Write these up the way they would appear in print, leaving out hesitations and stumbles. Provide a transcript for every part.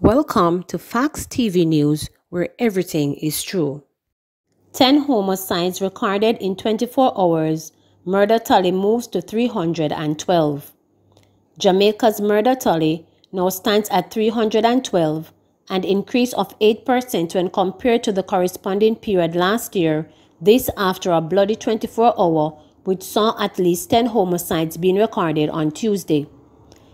Welcome to Facts TV News, where everything is true. 10 homicides recorded in 24 hours. Murder tally moves to 312. Jamaica's murder tally now stands at 312, an increase of 8% when compared to the corresponding period last year, this after a bloody 24-hour which saw at least 10 homicides being recorded on Tuesday.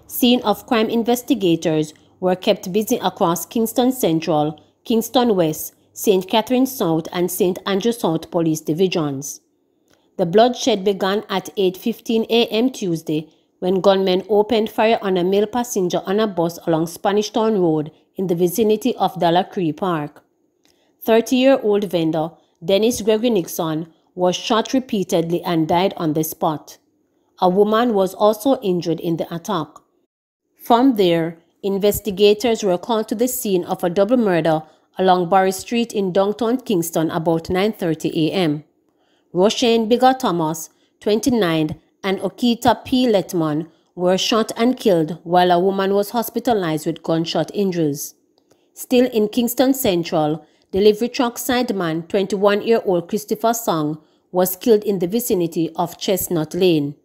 Scene of crime investigators were kept busy across Kingston Central, Kingston West, St. Catherine South and St. Andrew South police divisions. The bloodshed began at 8:15 a.m. Tuesday when gunmen opened fire on a male passenger on a bus along Spanish Town Road in the vicinity of Dollar Cree Park. 30-year-old vendor Dennis Gregory Nixon was shot repeatedly and died on the spot. A woman was also injured in the attack. From there, investigators were called to the scene of a double murder along Barry Street in downtown Kingston about 9:30 a.m. Roshane Bigger Thomas, 29, and Okita P. Letman were shot and killed while a woman was hospitalized with gunshot injuries. Still in Kingston Central, delivery truck sideman 21-year-old Christopher Song was killed in the vicinity of Chestnut Lane.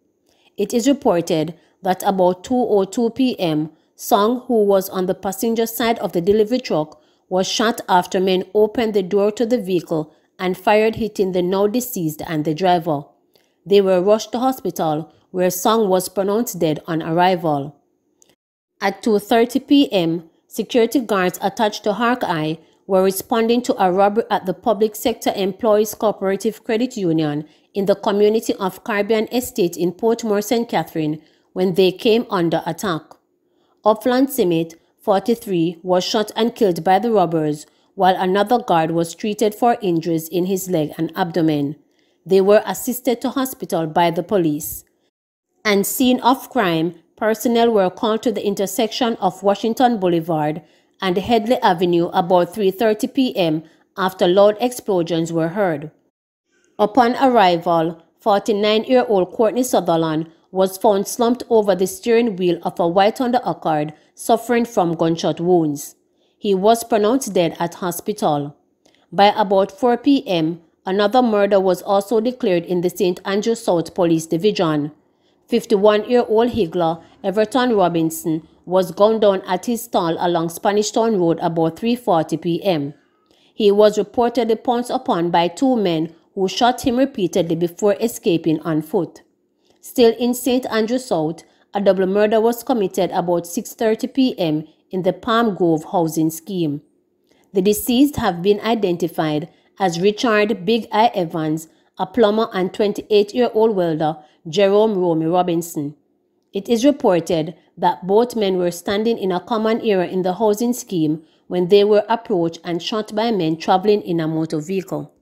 It is reported that about 2:02 p.m., Song, who was on the passenger side of the delivery truck, was shot after men opened the door to the vehicle and fired, hitting the now deceased and the driver. They were rushed to hospital, where Song was pronounced dead on arrival. At 2:30 p.m., security guards attached to Hawkeye were responding to a robbery at the Public Sector Employees Cooperative Credit Union in the community of Caribbean Estate in Portmore, St. Catherine, when they came under attack. Upland Simit, 43, was shot and killed by the robbers, while another guard was treated for injuries in his leg and abdomen. They were assisted to hospital by the police. And scene of crime, personnel were called to the intersection of Washington Boulevard and Headley Avenue about 3:30 p.m. after loud explosions were heard. Upon arrival, 49-year-old Courtney Sutherland was found slumped over the steering wheel of a white Honda Accord, suffering from gunshot wounds. He was pronounced dead at hospital. By about 4 p.m., another murder was also declared in the St. Andrew South Police Division. 51-year-old Higgler Everton Robinson was gunned down at his stall along Spanish Town Road about 3:40 p.m. He was reportedly pounced upon by two men who shot him repeatedly before escaping on foot. Still in St. Andrew South, a double murder was committed about 6:30 p.m. in the Palm Grove housing scheme. The deceased have been identified as Richard Big Eye Evans, a plumber, and 28-year-old welder Jerome Romy Robinson. It is reported that both men were standing in a common area in the housing scheme when they were approached and shot by men traveling in a motor vehicle.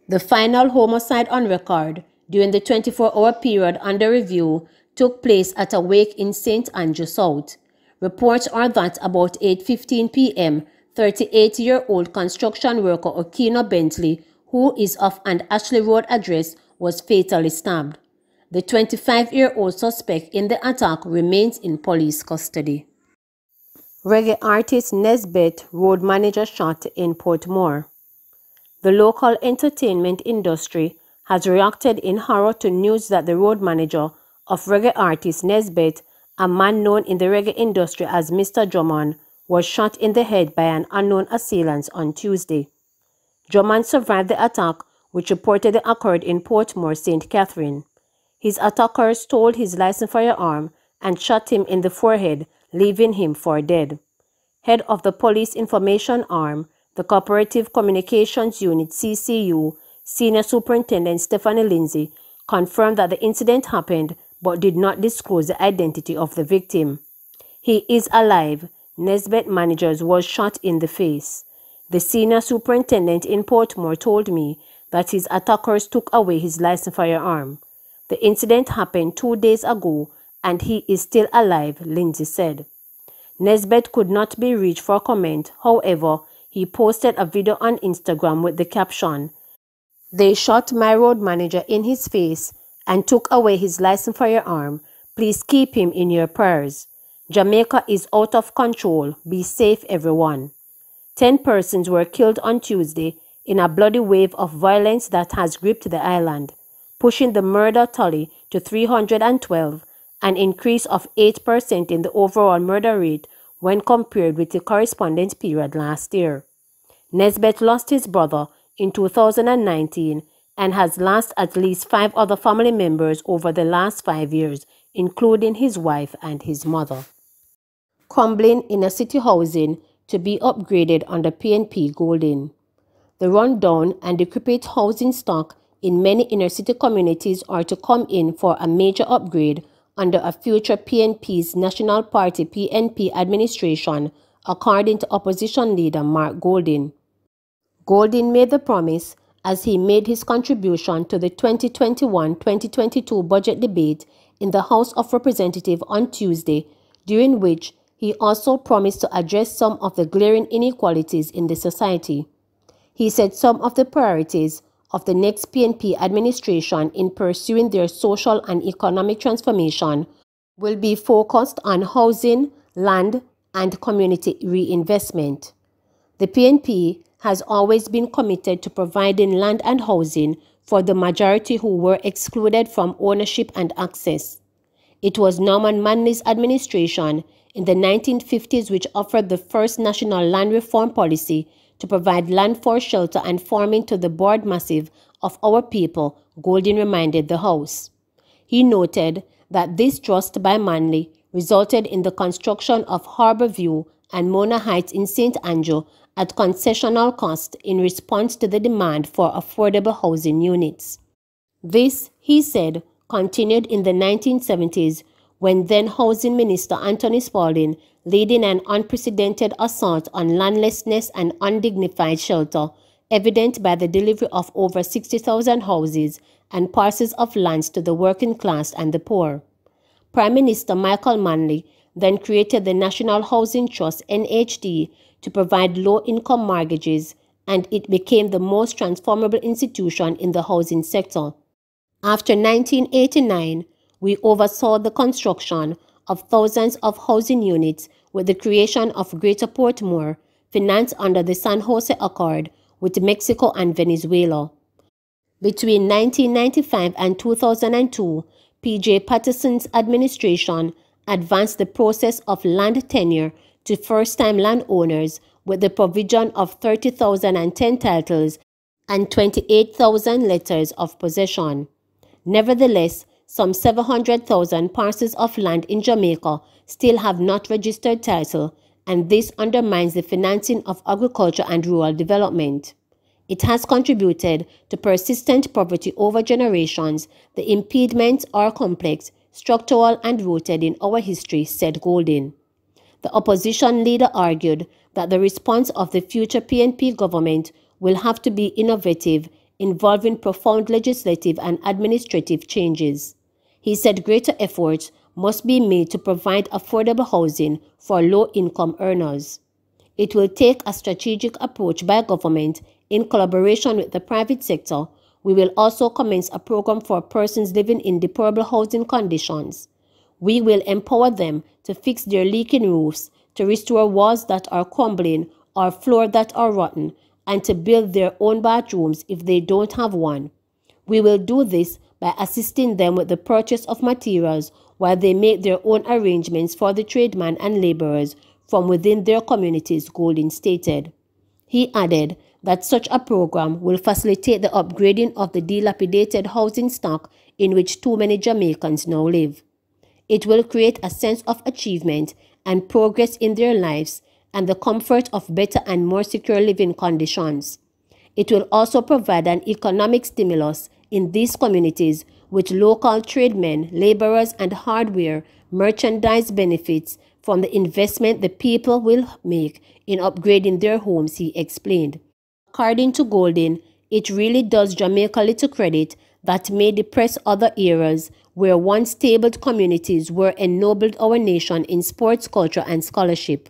The final homicide on record during the 24-hour period under review took place at a wake in St. Andrew South. Reports are that about 8:15 p.m., 38-year-old construction worker Okino Bentley, who is of an Ashley Road address, was fatally stabbed. The 25-year-old suspect in the attack remains in police custody. Reggae artist Nesbeth road manager shot in Portmore. The local entertainment industry has reacted in horror to news that the road manager of reggae artist Nesbeth, a man known in the reggae industry as Mr. Drummond, was shot in the head by an unknown assailant on Tuesday. Drummond survived the attack, which reportedly occurred in Portmore, St. Catherine. His attackers stole his licensed firearm and shot him in the forehead, leaving him for dead. Head of the Police Information Arm, the Cooperative Communications Unit CCU, Senior Superintendent Stephanie Lindsay, confirmed that the incident happened but did not disclose the identity of the victim. He is alive. Nesbeth managers was shot in the face. The senior superintendent in Portmore told me that his attackers took away his licensed firearm. The incident happened 2 days ago and he is still alive, Lindsay said. Nesbeth could not be reached for comment. However, he posted a video on Instagram with the caption, "They shot my road manager in his face and took away his licensed firearm. Please keep him in your prayers." Jamaica is out of control. Be safe, everyone. 10 persons were killed on Tuesday in a bloody wave of violence that has gripped the island, pushing the murder tally to 312, an increase of 8% in the overall murder rate when compared with the corresponding period last year. Nesbeth lost his brother in 2019 and has lost at least 5 other family members over the last 5 years, including his wife and his mother. Crumbling inner city housing to be upgraded under PNP Golden. The rundown and decrepit housing stock in many inner city communities are to come in for a major upgrade under a future PNP's National Party PNP administration, according to opposition leader Mark Golden. Golden made the promise as he made his contribution to the 2021-2022 budget debate in the House of Representatives on Tuesday, during which he also promised to address some of the glaring inequalities in the society. He said some of the priorities of the next PNP administration in pursuing their social and economic transformation will be focused on housing, land, and community reinvestment. The PNP has always been committed to providing land and housing for the majority who were excluded from ownership and access. It was Norman Manley's administration in the 1950s which offered the first national land reform policy to provide land for shelter and farming to the broad massive of our people, Golden reminded the House. He noted that this trust by Manley resulted in the construction of Harbour View and Mona Heights in St. Andrew at concessional cost in response to the demand for affordable housing units. This, he said, continued in the 1970s when then Housing Minister Anthony Spalding leading an unprecedented assault on landlessness and undignified shelter, evident by the delivery of over 60,000 houses and parcels of lands to the working class and the poor. Prime Minister Michael Manley then created the National Housing Trust (NHT) to provide low-income mortgages, and it became the most transformable institution in the housing sector. After 1989, we oversaw the construction of thousands of housing units with the creation of Greater Portmore, financed under the San Jose Accord with Mexico and Venezuela. Between 1995 and 2002, P.J. Patterson's administration advanced the process of land tenure to first-time landowners with the provision of 30,010 titles and 28,000 letters of possession. Nevertheless, some 700,000 parcels of land in Jamaica still have not registered title, and this undermines the financing of agriculture and rural development. It has contributed to persistent poverty over generations. The impediments are complex, structural, and rooted in our history, said Golden. The opposition leader argued that the response of the future PNP government will have to be innovative, involving profound legislative and administrative changes. He said greater efforts must be made to provide affordable housing for low-income earners. It will take a strategic approach by government in collaboration with the private sector. We will also commence a program for persons living in deplorable housing conditions. We will empower them to fix their leaking roofs, to restore walls that are crumbling or floors that are rotten, and to build their own bathrooms if they don't have one. We will do this by assisting them with the purchase of materials while they make their own arrangements for the tradesmen and laborers from within their communities, Golden stated. He added that such a program will facilitate the upgrading of the dilapidated housing stock in which too many Jamaicans now live. It will create a sense of achievement and progress in their lives and the comfort of better and more secure living conditions. It will also provide an economic stimulus in these communities with local tradesmen, laborers, and hardware merchandise benefits from the investment the people will make in upgrading their homes, he explained. According to Golden, it really does Jamaica little credit that may depress other eras where once stable communities were ennobled our nation in sports, culture, and scholarship.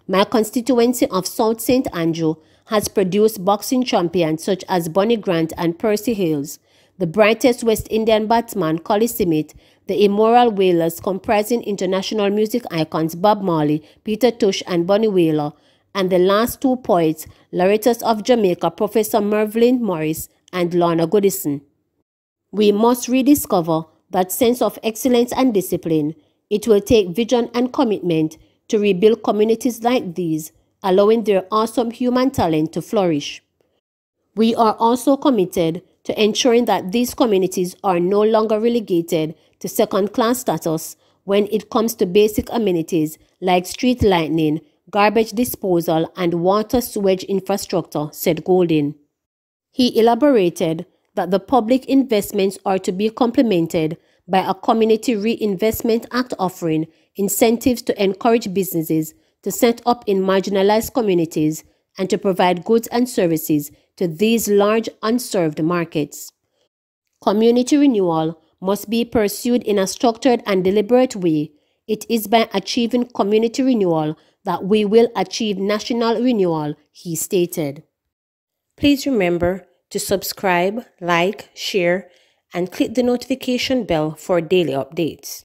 My constituency of South St. Andrew has produced boxing champions such as Bonnie Grant and Percy Hales, the brightest West Indian batsman Collie Simit, the Immoral Wailers, comprising international music icons Bob Marley, Peter Tosh, and Bunny Wailer, and the last two poets, laureates of Jamaica, Professor Mervyn Morris and Lorna Goodison. We must rediscover that sense of excellence and discipline. It will take vision and commitment to rebuild communities like these, allowing their awesome human talent to flourish. We are also committed to ensuring that these communities are no longer relegated to second-class status when it comes to basic amenities like street lighting, garbage disposal, and water sewage infrastructure, said Golding. He elaborated that the public investments are to be complemented by a Community Reinvestment Act offering incentives to encourage businesses to set up in marginalized communities and to provide goods and services to these large unserved markets. Community renewal must be pursued in a structured and deliberate way. It is by achieving community renewal that we will achieve national renewal, he stated. Please remember to subscribe, like, share, and click the notification bell for daily updates.